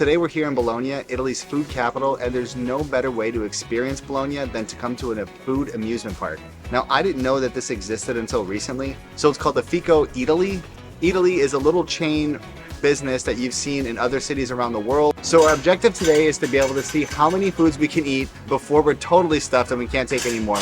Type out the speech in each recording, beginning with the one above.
Today we're here in Bologna, Italy's food capital, and there's no better way to experience Bologna than to come to a food amusement park. Now, I didn't know that this existed until recently, so it's called the FICO Eataly. Eataly is a little chain business that you've seen in other cities around the world. So our objective today is to be able to see how many foods we can eat before we're totally stuffed and we can't take any more.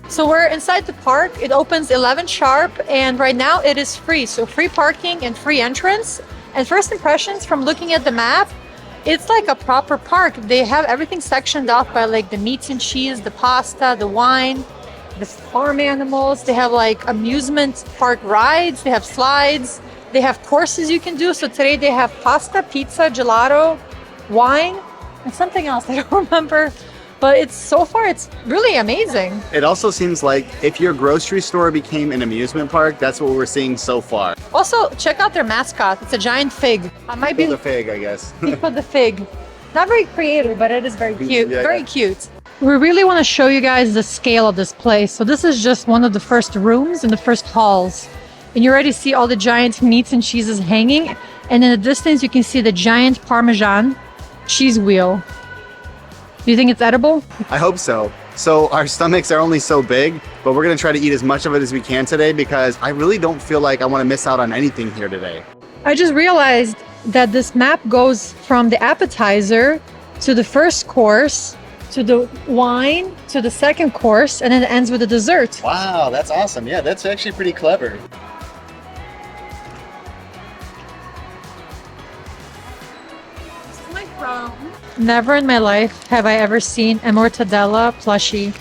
So we're inside the park. It opens 11 sharp, and right now it is free. So free parking and free entrance. And first impressions from looking at the map, it's like a proper park. They have everything sectioned off by like the meats and cheese, the pasta, the wine, the farm animals. They have like amusement park rides. They have slides. They have courses you can do. So today they have pasta, pizza, gelato, wine, and something else I don't remember. But so far it's really amazing. It also seems like if your grocery store became an amusement park, that's what we're seeing so far. Also, check out their mascot. It's a giant fig. I might be the fig, I guess. Pico the fig. Not very creative, but it is very cute. Yeah, very cute. We really want to show you guys the scale of this place. So this is just one of the first rooms in the first halls. And you already see all the giant meats and cheeses hanging. And in the distance, you can see the giant parmesan cheese wheel. Do you think it's edible? I hope so. So our stomachs are only so big, but we're gonna try to eat as much of it as we can today because I really don't feel like I wanna miss out on anything here today. I just realized that this map goes from the appetizer to the first course, to the wine, to the second course, and then it ends with the dessert. Wow, that's awesome. Yeah, that's actually pretty clever. This is my phone. Never in my life have I ever seen a Mortadella plushie.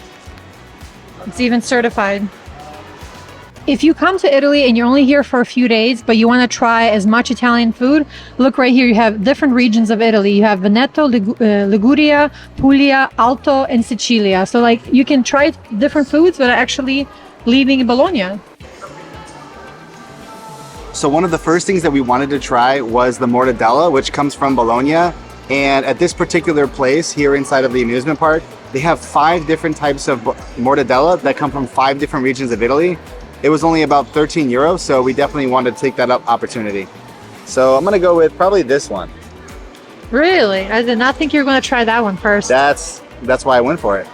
It's even certified. If you come to Italy and you're only here for a few days, but you want to try as much Italian food, look right here. You have different regions of Italy. You have Veneto, Liguria, Puglia, Alto, and Sicilia. So like you can try different foods without actually leaving Bologna. So one of the first things that we wanted to try was the Mortadella, which comes from Bologna. And at this particular place here inside of the amusement park, they have 5 different types of mortadella that come from 5 different regions of Italy. It was only about 13 euros, so we definitely wanted to take that opportunity. So I'm gonna go with probably this one. Really? I did not think you were going to try that one first. That's why I went for it.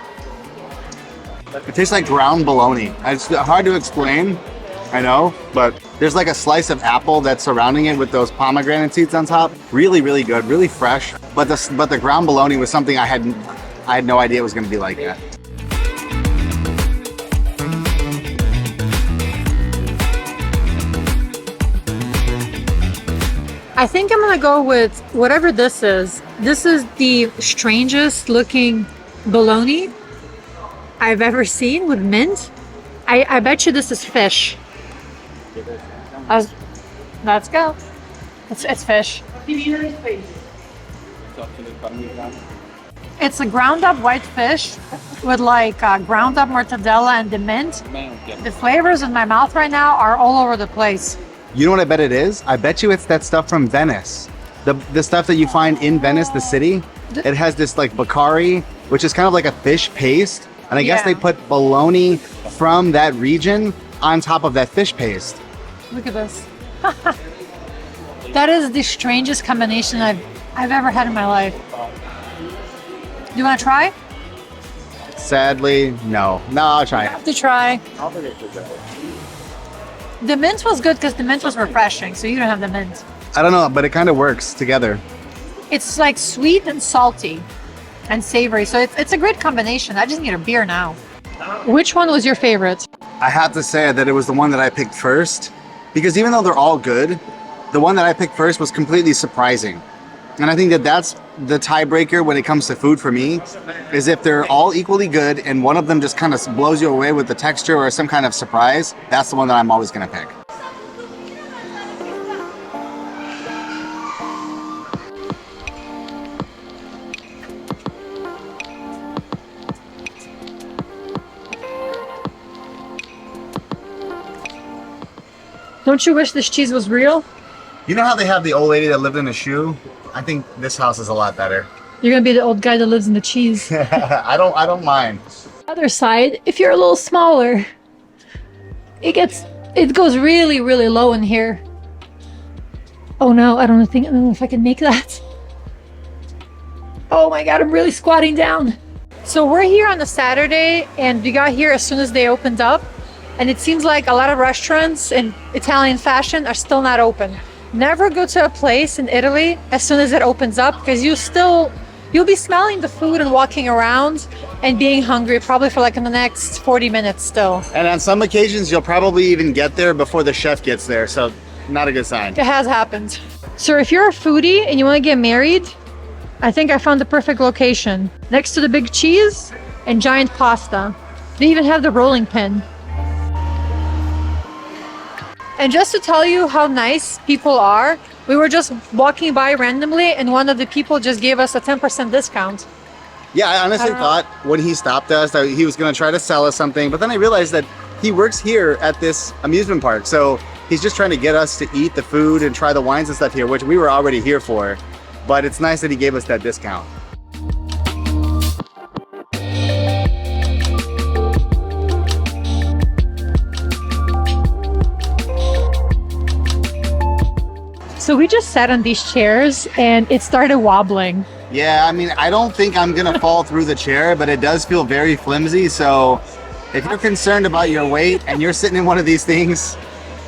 It tastes like ground bologna. It's hard to explain, I know, but there's like a slice of apple that's surrounding it with those pomegranate seeds on top. Really, really good, really fresh. But the ground bologna was something I had no idea it was going to be like that. I think I'm gonna go with whatever this is. This is the strangest looking bologna I've ever seen with mint. I bet you this is fish. Let's go. It's fish. It's a ground up white fish with like ground up mortadella and the mint. The flavors in my mouth right now are all over the place. You know what I bet it is? I bet you it's that stuff from Venice. The stuff that you find in Venice, the city. It has this like baccari, which is kind of like a fish paste. And I guess they put bologna from that region on top of that fish paste. Look at this. That is the strangest combination I've ever had in my life. Do you want to try? Sadly, no. No, I'll try it. Have to try. The mint was good because the mint was refreshing, so you don't have the mint. I don't know, but it kind of works together. It's like sweet and salty and savory, so it's a great combination. I just need a beer now. Which one was your favorite? I have to say that it was the one that I picked first, because even though they're all good, the one that I picked first was completely surprising. And I think that that's the tiebreaker when it comes to food for me, is if they're all equally good and one of them just kind of blows you away with the texture or some kind of surprise, that's the one that I'm always going to pick. Don't you wish this cheese was real? You know how they have the old lady that lived in a shoe? I think this house is a lot better. You're gonna be the old guy that lives in the cheese. I don't mind. Other side, if you're a little smaller, it gets It goes really, really low in here. Oh no, I don't know if I can make that. Oh my God, I'm really squatting down. So we're here on a Saturday and we got here as soon as they opened up. And it seems like a lot of restaurants in Italian fashion are still not open. Never go to a place in Italy as soon as it opens up, because you'll be smelling the food and walking around and being hungry probably for like in the next 40 minutes still. And on some occasions, you'll probably even get there before the chef gets there. So not a good sign. It has happened. So if you're a foodie and you want to get married, I think I found the perfect location. Next to the big cheese and giant pasta. They even have the rolling pin. And just to tell you how nice people are, we were just walking by randomly and one of the people just gave us a 10% discount. Yeah, I honestly thought when he stopped us that he was going to try to sell us something, but then I realized that he works here at this amusement park. So he's just trying to get us to eat the food and try the wines and stuff here, which we were already here for. But it's nice that he gave us that discount. So we just sat on these chairs and it started wobbling. Yeah, I mean, I don't think I'm gonna fall through the chair, but it does feel very flimsy. So if you're concerned about your weight and you're sitting in one of these things,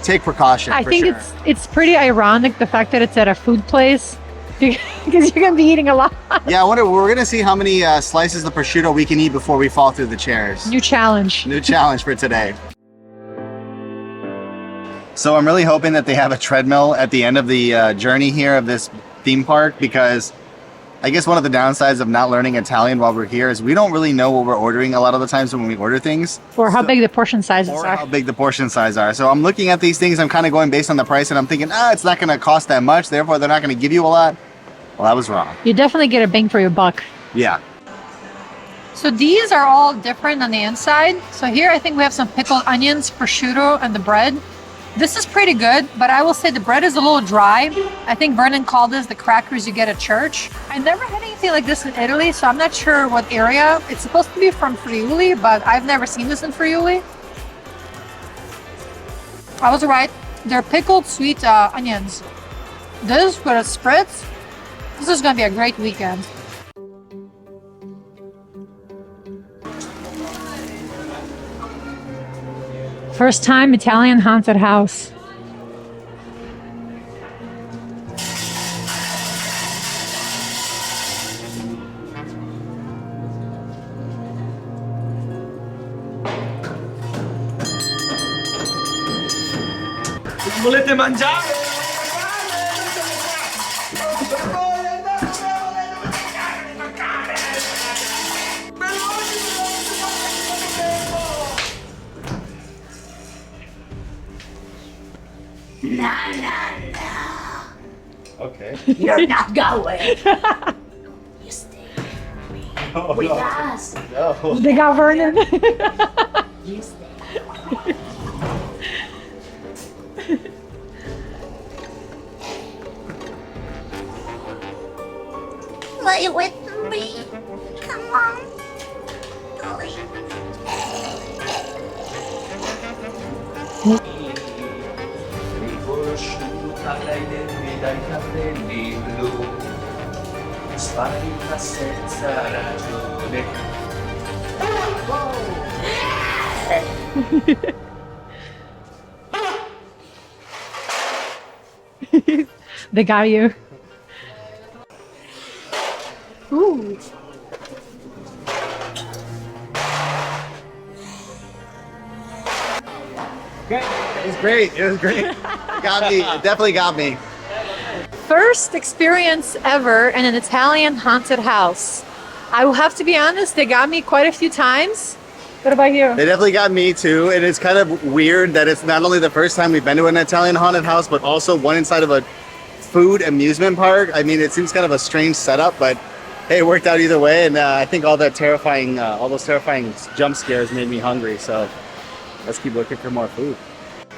take precaution. I think it's pretty ironic, the fact that it's at a food place, because you're gonna be eating a lot. Yeah, we're gonna see how many slices of prosciutto we can eat before we fall through the chairs. New challenge. New challenge for today. So I'm really hoping that they have a treadmill at the end of the journey here of this theme park, because I guess one of the downsides of not learning Italian while we're here is we don't really know what we're ordering a lot of the times when we order things. Or how big the portion sizes are. Or how big the portion size are. So I'm looking at these things, I'm kind of going based on the price and I'm thinking, it's not gonna cost that much, therefore they're not gonna give you a lot. Well, I was wrong. You definitely get a bang for your buck. Yeah. So these are all different on the inside. So here I think we have some pickled onions, prosciutto, and the bread. This is pretty good, but I will say the bread is a little dry. I think Vernon called this the crackers you get at church. I never had anything like this in Italy, so I'm not sure what area. It's supposed to be from Friuli, but I've never seen this in Friuli. I was right. They're pickled sweet onions. This with a spritz. This is gonna be a great weekend. First time Italian haunted house. Volete mangiare? Okay. You're not going. You stay with us. No. They got Vernon. You stay. Play with me. Come on. Riconosciuta dai denti, dai capelli blu, sparita senza ragione. They got you. Ooh. It was great. It was great. It got me. It definitely got me. First experience ever in an Italian haunted house. I will have to be honest, they got me quite a few times. What about you? They definitely got me too. And it's kind of weird that it's not only the first time we've been to an Italian haunted house, but also one inside of a food amusement park. I mean, it seems kind of a strange setup, but hey, it worked out either way. And I think all those terrifying jump scares made me hungry. So let's keep looking for more food.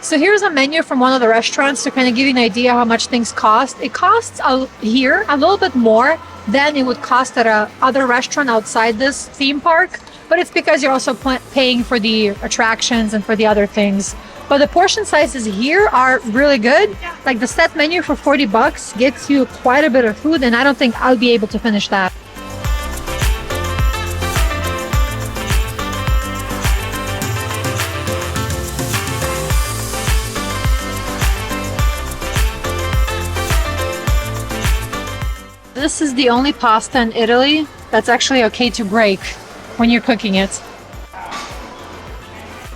So here's a menu from one of the restaurants to kind of give you an idea how much things cost. It costs here a little bit more than it would cost at a other restaurant outside this theme park, but it's because you're also paying for the attractions and for the other things. But the portion sizes here are really good. Like the set menu for 40 bucks gets you quite a bit of food, and I don't think I'll be able to finish that. This is the only pasta in Italy that's actually okay to break when you're cooking it.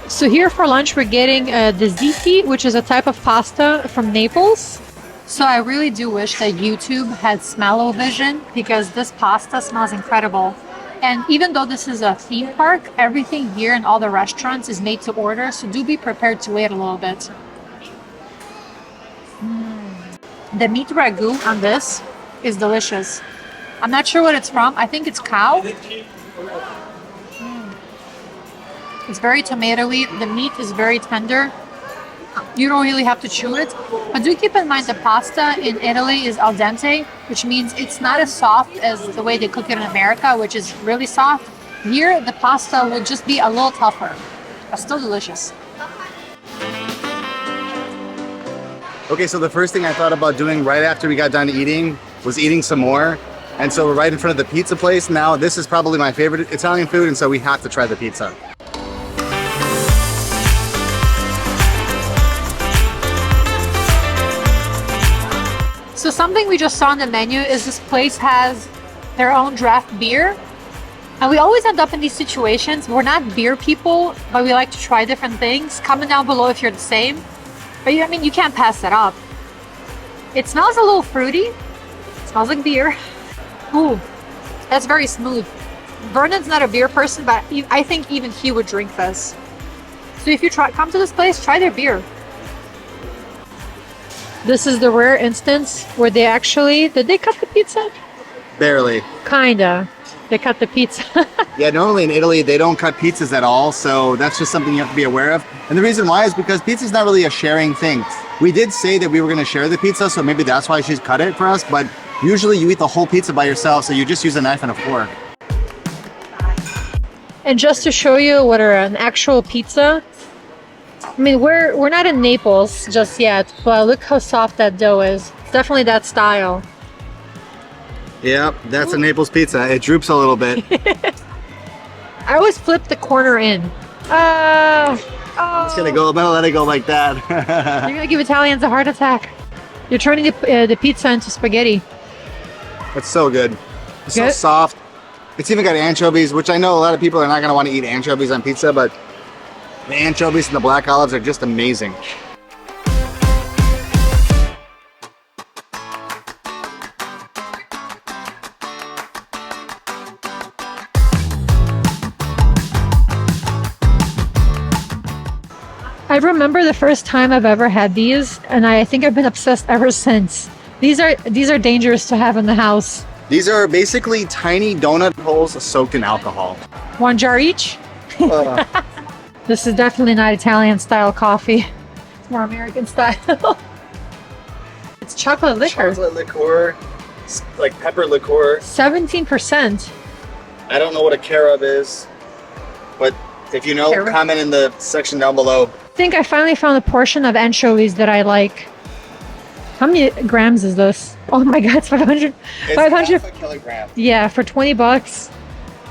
So here for lunch we're getting the ziti, which is a type of pasta from Naples. So I really do wish that YouTube had smell-o-vision, because this pasta smells incredible. And even though this is a theme park, everything here in all the restaurants is made to order, so do be prepared to wait a little bit. The meat ragu on this is delicious. I'm not sure what it's from. I think it's cow. It's very tomatoey. The meat is very tender. You don't really have to chew it. But do keep in mind the pasta in Italy is al dente, which means it's not as soft as the way they cook it in America, which is really soft. Here, the pasta will just be a little tougher, but still delicious. Okay, so the first thing I thought about doing right after we got done eating was eating some more. And so we're right in front of the pizza place now. This is probably my favorite Italian food, and so we have to try the pizza. So something we just saw on the menu is this place has their own draft beer. And we always end up in these situations. We're not beer people, but we like to try different things. Comment down below if you're the same. But I mean, you can't pass it up. It smells a little fruity. It smells like beer. Ooh, that's very smooth. Vernon's not a beer person, but I think even he would drink this. So if you come to this place, try their beer. This is the rare instance where they actually, did they cut the pizza? Barely. Kinda. They cut the pizza. Yeah, normally in Italy, they don't cut pizzas at all. So that's just something you have to be aware of. And the reason why is because pizza's not really a sharing thing. We did say that we were going to share the pizza, so maybe that's why she's cut it for us. But usually you eat the whole pizza by yourself, so you just use a knife and a fork. And just to show you what are an actual pizza, I mean, we're not in Naples just yet, but look how soft that dough is. It's definitely that style. Yep, that's a Naples pizza. It droops a little bit. I always flip the corner in. I'm just gonna go. I'm gonna let it go like that. You're gonna give Italians a heart attack. You're turning the pizza into spaghetti. It's so good. It's so Good? soft. It's even got anchovies, which I know a lot of people are not gonna want to eat anchovies on pizza, but the anchovies and the black olives are just amazing. I remember the first time I've ever had these, and I think I've been obsessed ever since. These are dangerous to have in the house. These are basically tiny donut holes soaked in alcohol. One jar each. This is definitely not Italian style coffee. It's more American style. It's chocolate liquor. Chocolate liqueur, like pepper liqueur. 17%. I don't know what a carob is, but if you know, Carob? comment in the section down below. I think I finally found a portion of anchovies that I like. How many grams is this? Oh my god, it's 500. It's 500. half a kilogram. Yeah, for 20 bucks.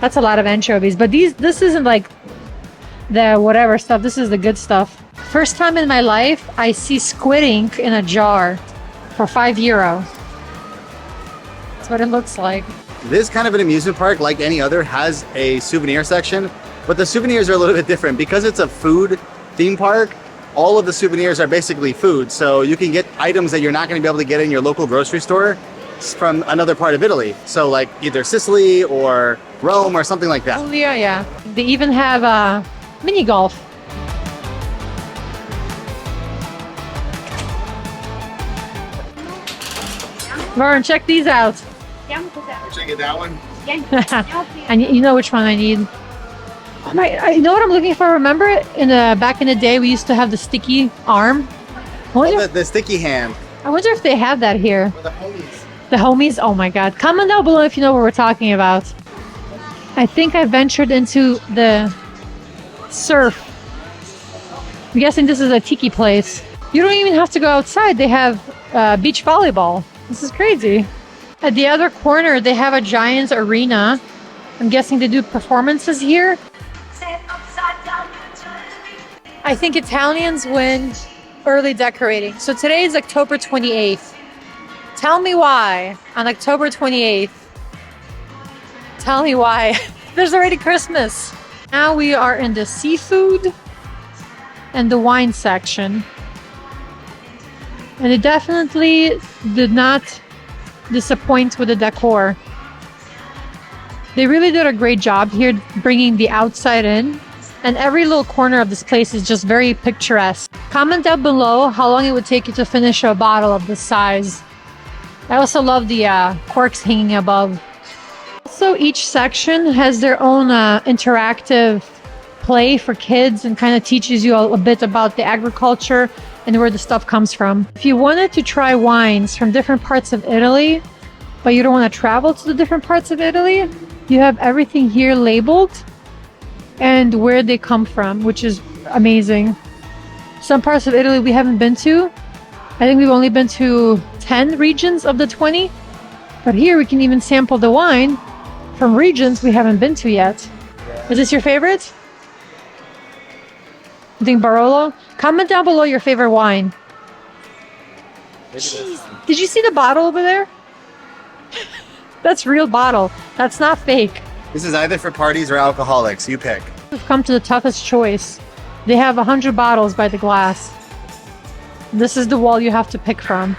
That's a lot of anchovies. But this isn't like the whatever stuff. This is the good stuff. First time in my life, I see squid ink in a jar for €5. That's what it looks like. This kind of an amusement park, like any other, has a souvenir section, but the souvenirs are a little bit different. Because it's a food theme park, all of the souvenirs are basically food. So you can get items that you're not going to be able to get in your local grocery store from another part of Italy. So like either Sicily or Rome or something like that. Oh yeah. They even have mini golf. Lauren, check these out. Should I get that one? And you know which one I need. Oh my, you know what I'm looking for? Remember back in the day we used to have the sticky arm? Oh, the sticky hand. I wonder if they have that here. For the homies. The homies? Oh my god. Comment down below if you know what we're talking about. I think I ventured into the surf. I'm guessing this is a tiki place. You don't even have to go outside. They have beach volleyball. This is crazy. At the other corner, they have a giant arena. I'm guessing they do performances here. I think Italians win early decorating. So today is October 28th. Tell me why on October 28th. Tell me why. There's already Christmas. Now we are in the seafood and the wine section. And it definitely did not disappoint with the decor. They really did a great job here bringing the outside in. And every little corner of this place is just very picturesque. Comment down below how long it would take you to finish a bottle of this size. I also love the corks hanging above. Also, each section has their own interactive play for kids and kind of teaches you a bit about the agriculture and where the stuff comes from. If you wanted to try wines from different parts of Italy, but you don't want to travel to the different parts of Italy, you have everything here labeled and where they come from, which is amazing. Some parts of Italy we haven't been to. I think we've only been to 10 regions of the 20, but here we can even sample the wine from regions we haven't been to yet. Is this your favorite? You think Barolo? Comment down below your favorite wine. Jeez. Did you see the bottle over there? That's real bottle. That's not fake. This is either for parties or alcoholics. You pick. We've come to the toughest choice. They have 100 bottles by the glass. This is the wall you have to pick from.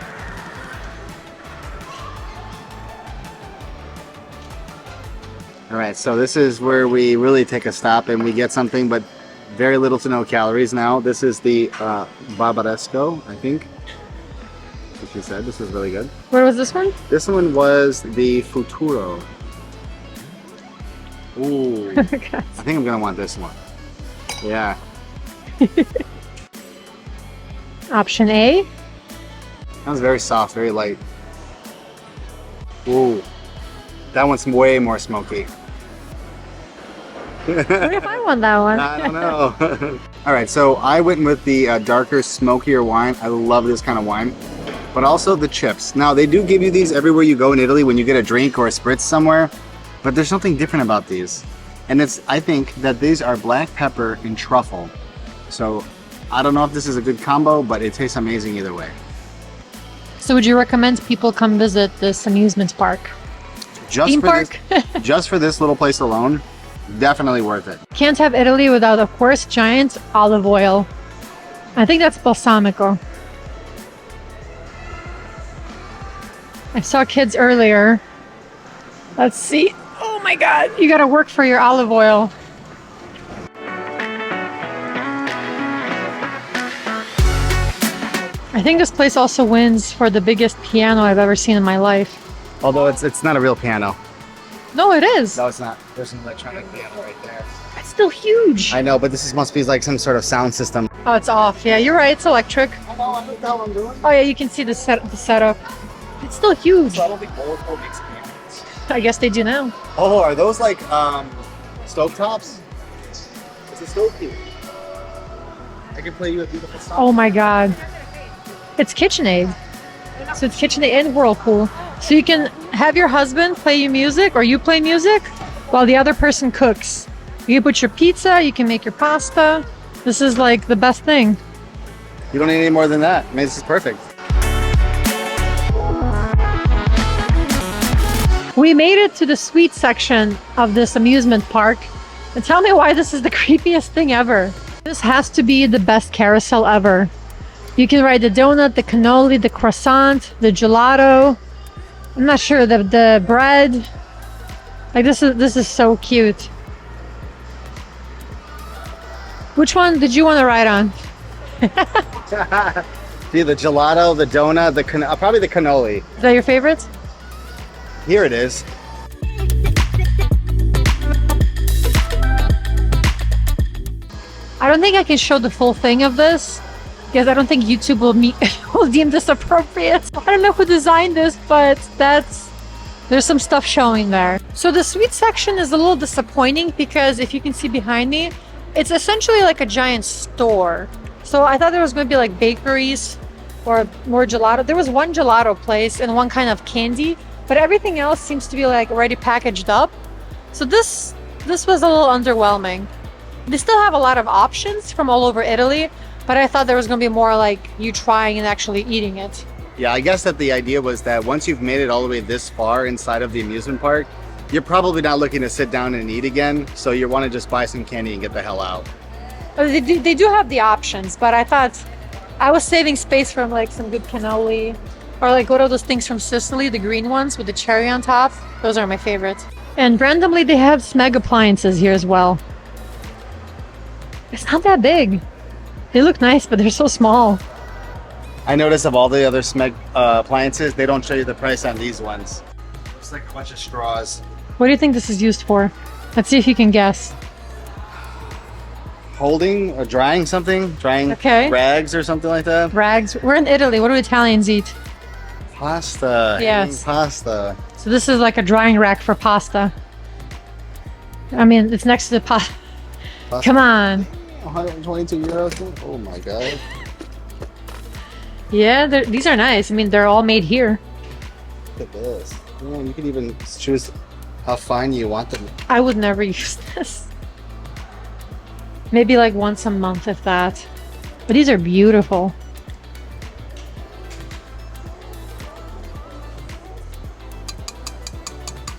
All right, so this is where we really take a stop and we get something, but very little to no calories now. This is the Barbaresco, I think. What she said. This is really good. What was this one? This one was the Futuro. Ooh. I think I'm gonna want this one. Yeah. Option A. That was very soft, very light. Ooh. That one's way more smoky. What if I want that one? I don't know. All right, so I went with the darker, smokier wine. I love this kind of wine. But also the chips. Now, they do give you these everywhere you go in Italy when you get a drink or a spritz somewhere. But there's something different about these. And I think that these are black pepper and truffle. So I don't know if this is a good combo, but it tastes amazing either way. So would you recommend people come visit this amusement park? Theme park? Just for this little place alone, definitely worth it. Can't have Italy without, of course, giant olive oil. I think that's balsamico. I saw kids earlier. Let's see. Oh my God, you gotta work for your olive oil. I think this place also wins for the biggest piano I've ever seen in my life. Although it's not a real piano. No, it is. No, it's not. There's an electronic piano right there. It's still huge. I know, but must be like some sort of sound system. Oh, it's off. Yeah, you're right. It's electric. Oh yeah, you can see the setup. It's still huge. I don't think old folk experience. I guess they do now. Oh, are those like stove tops? It's a stove here. I can play you a beautiful song. Oh my God. It's KitchenAid. So it's KitchenAid and Whirlpool. So you can have your husband play you music or you play music while the other person cooks. You can put your pizza, you can make your pasta. This is like the best thing. You don't need any more than that. I mean, this is perfect. We made it to the sweet section of this amusement park. And tell me why this is the creepiest thing ever. This has to be the best carousel ever. You can ride the donut, the cannoli, the croissant, the gelato. I'm not sure, the bread. Like this is so cute. Which one did you want to ride on? See, the gelato, the donut, probably the cannoli. Is that your favorite? Here it is. I don't think I can show the full thing of this because I don't think YouTube will deem this appropriate. I don't know who designed this, but there's some stuff showing there. So the sweet section is a little disappointing because if you can see behind me, it's essentially like a giant store. So I thought there was going to be like bakeries or more gelato. There was one gelato place and one kind of candy, but everything else seems to be like already packaged up. So this was a little underwhelming. They still have a lot of options from all over Italy, but I thought there was going to be more like you trying and actually eating it. Yeah, I guess that the idea was that once you've made it all the way this far inside of the amusement park, you're probably not looking to sit down and eat again. So you want to just buy some candy and get the hell out. They do have the options, but I thought I was saving space for like some good cannoli or like what are those things from Sicily, the green ones with the cherry on top. Those are my favorites. And randomly they have Smeg appliances here as well. It's not that big. They look nice, but they're so small. I noticed of all the other Smeg appliances, they don't show you the price on these ones. Looks like a bunch of straws. What do you think this is used for? Let's see if you can guess. Holding or drying something? Drying rags or something like that? Rags. We're in Italy. What do Italians eat? Pasta. Yes. Pasta. So this is like a drying rack for pasta. I mean, it's next to the pasta. Come on. 122 euros? Oh my god. Yeah, these are nice. I mean, they're all made here. Look at this. Yeah, you can even choose how fine you want them. I would never use this. Maybe like once a month, if that. But these are beautiful.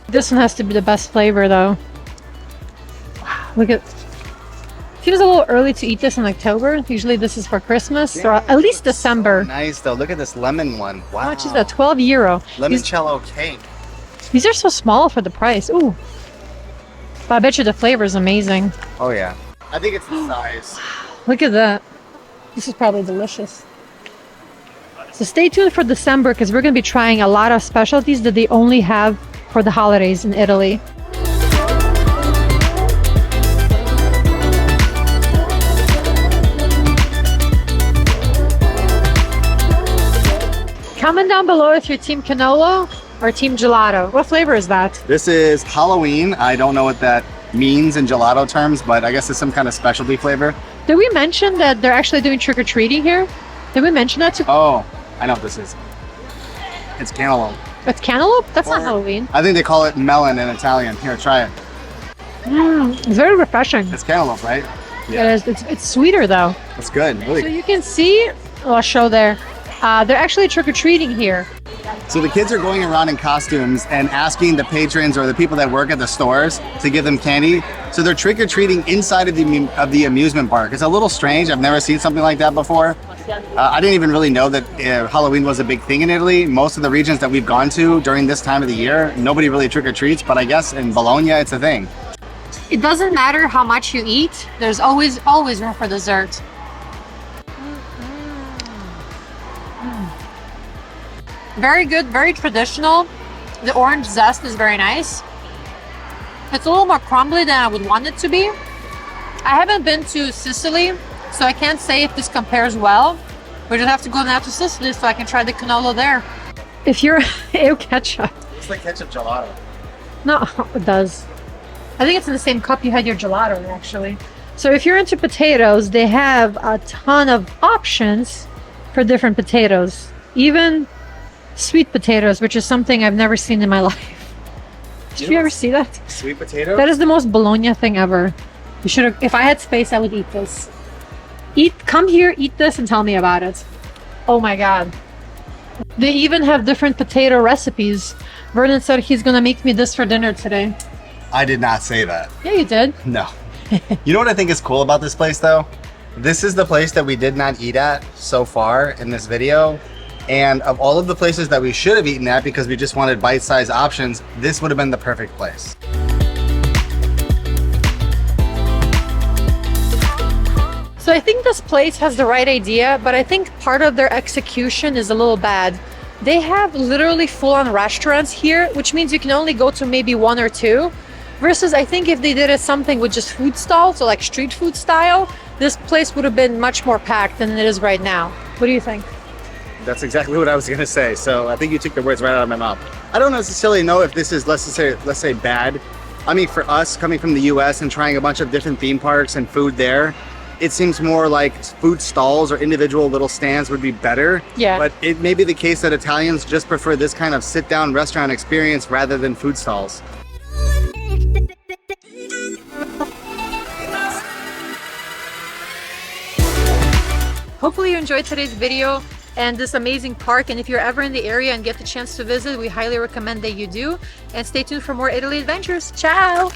This one has to be the best flavor, though. Wow, look at... Feels a little early to eat this in October. Usually this is for Christmas or at least December. So nice, though. Look at this lemon one. Wow. How much is that? 12 euro. Limoncello cake. These are so small for the price. Ooh. But I bet you the flavor is amazing. Oh, yeah. I think it's the size. Look at that. This is probably delicious. So stay tuned for December because we're going to be trying a lot of specialties that they only have for the holidays in Italy. Comment down below if you're team cannolo or team gelato. What flavor is that? This is Halloween. I don't know what that means in gelato terms, but I guess it's some kind of specialty flavor. Did we mention that they're actually doing trick-or-treating here? Did we mention that too? Oh, I know what this is. It's cantaloupe. It's cantaloupe? That's not Halloween. I think they call it melon in Italian. Here, try it. It's very refreshing. It's cantaloupe, right? Yeah. It is. It's sweeter though. It's good. Really. So you can see, I'll show there. They're actually trick-or-treating here. So the kids are going around in costumes and asking the patrons or the people that work at the stores to give them candy. So they're trick-or-treating inside of the amusement park. It's a little strange. I've never seen something like that before. I didn't even really know that Halloween was a big thing in Italy. Most of the regions that we've gone to during this time of the year, nobody really trick-or-treats, but I guess in Bologna, it's a thing. It doesn't matter how much you eat. There's always room for dessert. Very good, very traditional. The orange zest is very nice. It's a little more crumbly than I would want it to be. I haven't been to Sicily, so I can't say if this compares well. We just have to go now to Sicily so I can try the cannolo there. If you're ew, ketchup. It's like ketchup gelato. No, it does. I think it's in the same cup you had your gelato in, actually. So if you're into potatoes, they have a ton of options for different potatoes. Even sweet potatoes, which is something I've never seen in my life. Did you ever see that? Sweet potato? That is the most Bologna thing ever. You should have, if I had space, I would eat this. Come here, eat this, and tell me about it. Oh my god. They even have different potato recipes. Vernon said he's gonna make me this for dinner today. I did not say that. Yeah, you did. No. You know what I think is cool about this place, though? This is the place that we did not eat at so far in this video. And of all of the places that we should have eaten at because we just wanted bite-sized options, this would have been the perfect place. So I think this place has the right idea, but I think part of their execution is a little bad. They have literally full-on restaurants here, which means you can only go to maybe one or two. Versus I think if they did it something with just food stalls, so like street food style, this place would have been much more packed than it is right now. What do you think? That's exactly what I was gonna say. So I think you took the words right out of my mouth. I don't necessarily know if this is, let's say bad. I mean, for us coming from the US and trying a bunch of different theme parks and food there, it seems more like food stalls or individual little stands would be better. Yeah. But it may be the case that Italians just prefer this kind of sit-down restaurant experience rather than food stalls. Hopefully you enjoyed today's video and this amazing park, and if you're ever in the area and get the chance to visit, we highly recommend that you do. And stay tuned for more Italy adventures. Ciao!